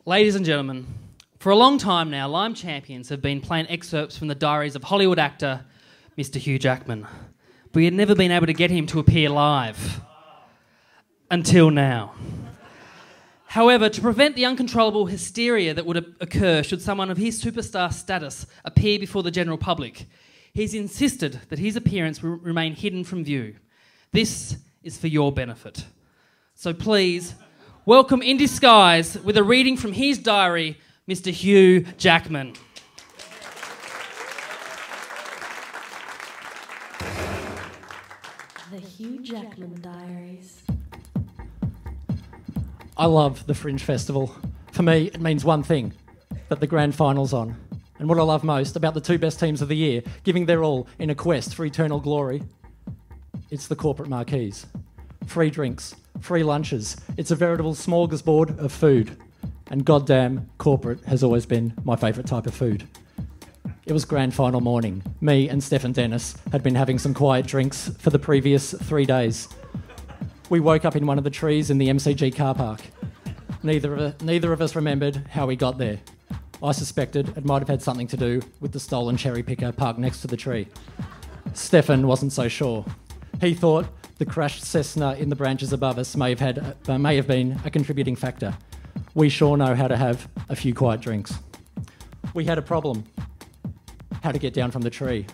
Ladies and gentlemen, for a long time now, Lime Champions have been playing excerpts from the diaries of Hollywood actor Mr. Hugh Jackman. But we had never been able to get him to appear live. Until now. However, to prevent the uncontrollable hysteria that would occur should someone of his superstar status appear before the general public, he's insisted that his appearance will remain hidden from view. This is for your benefit. So please, welcome in disguise, with a reading from his diary, Mr. Hugh Jackman. The Hugh Jackman Diaries. I love the Fringe Festival. For me, it means one thing, that the grand final's on. And what I love most about the two best teams of the year, giving their all in a quest for eternal glory, it's the corporate marquees. Free drinks, free lunches. It's a veritable smorgasbord of food. And goddamn, corporate has always been my favourite type of food. It was grand final morning. Me and Steph and Dennis had been having some quiet drinks for the previous 3 days. We woke up in one of the trees in the MCG car park. Neither of us remembered how we got there. I suspected it might have had something to do with the stolen cherry picker parked next to the tree. Stefan wasn't so sure. He thought the crashed Cessna in the branches above us may have been a contributing factor. We sure know how to have a few quiet drinks. We had a problem. How to get down from the tree.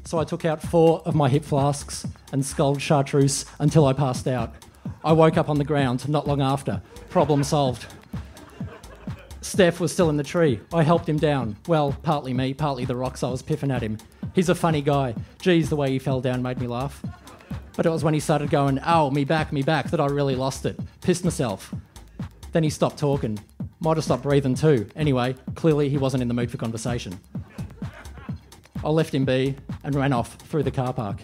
So I took out 4 of my hip flasks and sculled chartreuse until I passed out. I woke up on the ground not long after. Problem solved. Steph was still in the tree. I helped him down. Well, partly me, partly the rocks I was piffing at him. He's a funny guy. Geez, the way he fell down made me laugh. But it was when he started going, ow, me back, that I really lost it. Pissed myself. Then he stopped talking. Might have stopped breathing too. Anyway, clearly he wasn't in the mood for conversation. I left him be and ran off through the car park.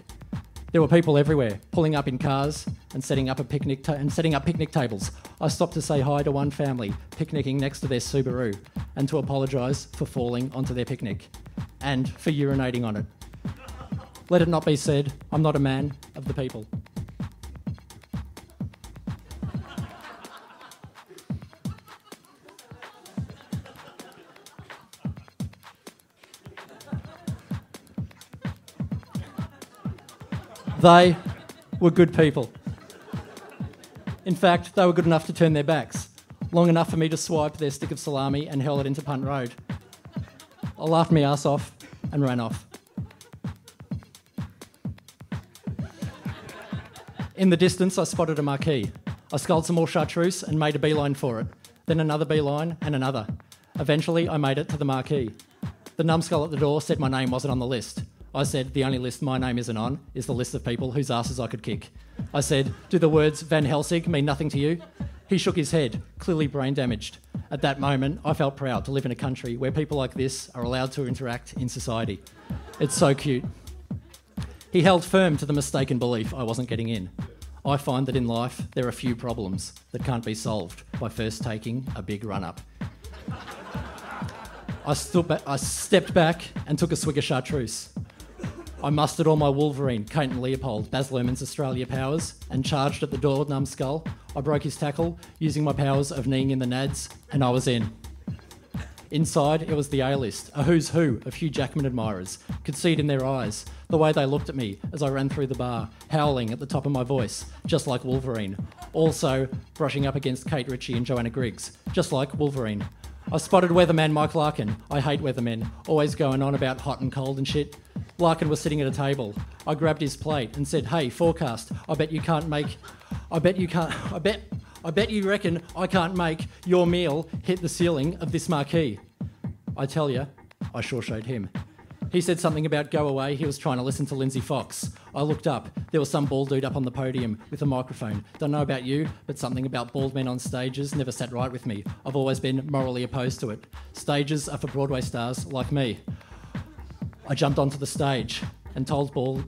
There were people everywhere, pulling up in cars and setting up picnic tables. I stopped to say hi to one family, picnicking next to their Subaru, and to apologise for falling onto their picnic, and for urinating on it. Let it not be said, I'm not a man of the people. They were good people. In fact, they were good enough to turn their backs, long enough for me to swipe their stick of salami and hurl it into Punt Road. I laughed my ass off and ran off. In the distance, I spotted a marquee. I sculled some more chartreuse and made a beeline for it, then another beeline and another. Eventually, I made it to the marquee. The numbskull at the door said my name wasn't on the list. I said, the only list my name isn't on is the list of people whose asses I could kick. I said, do the words Van Helsing mean nothing to you? He shook his head, clearly brain damaged. At that moment, I felt proud to live in a country where people like this are allowed to interact in society. It's so cute. He held firm to the mistaken belief I wasn't getting in. I find that in life, there are few problems that can't be solved by first taking a big run-up. I stepped back and took a swig of chartreuse. I mustered all my Wolverine, Kate and Leopold, Baz Luhrmann's Australia powers, and charged at the door, numbskull. I broke his tackle, using my powers of kneeing in the nads, and I was in. Inside, it was the A-list, a who's who of Hugh Jackman admirers. Could see it in their eyes, the way they looked at me as I ran through the bar, howling at the top of my voice, just like Wolverine. Also, brushing up against Kate Ritchie and Joanna Griggs, just like Wolverine. I spotted weatherman Mike Larkin. I hate weathermen, always going on about hot and cold and shit. Larkin was sitting at a table. I grabbed his plate and said, hey, forecast, I bet you reckon I can't make your meal hit the ceiling of this marquee. I tell you, I sure showed him. He said something about go away, he was trying to listen to Lindsay Fox. I looked up, there was some bald dude up on the podium with a microphone. Don't know about you, but something about bald men on stages never sat right with me. I've always been morally opposed to it. Stages are for Broadway stars like me. I jumped onto the stage and told Baldy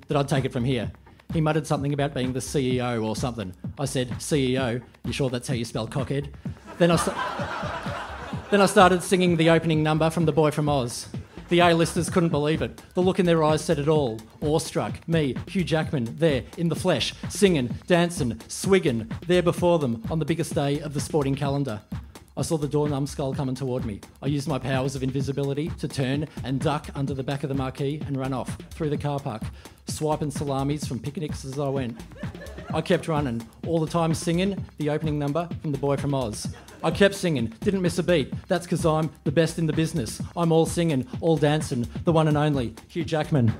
that I'd take it from here. He muttered something about being the CEO or something. I said, CEO? You sure that's how you spell cockhead? Then I started singing the opening number from The Boy from Oz. The A-listers couldn't believe it. The look in their eyes said it all. Awestruck, me, Hugh Jackman, there, in the flesh, singing, dancing, swigging, there before them on the biggest day of the sporting calendar. I saw the door numbskull coming toward me. I used my powers of invisibility to turn and duck under the back of the marquee and run off through the car park, swiping salamis from picnics as I went. I kept running, all the time singing the opening number from The Boy from Oz. I kept singing, didn't miss a beat. That's because I'm the best in the business. I'm all singing, all dancing, the one and only Hugh Jackman.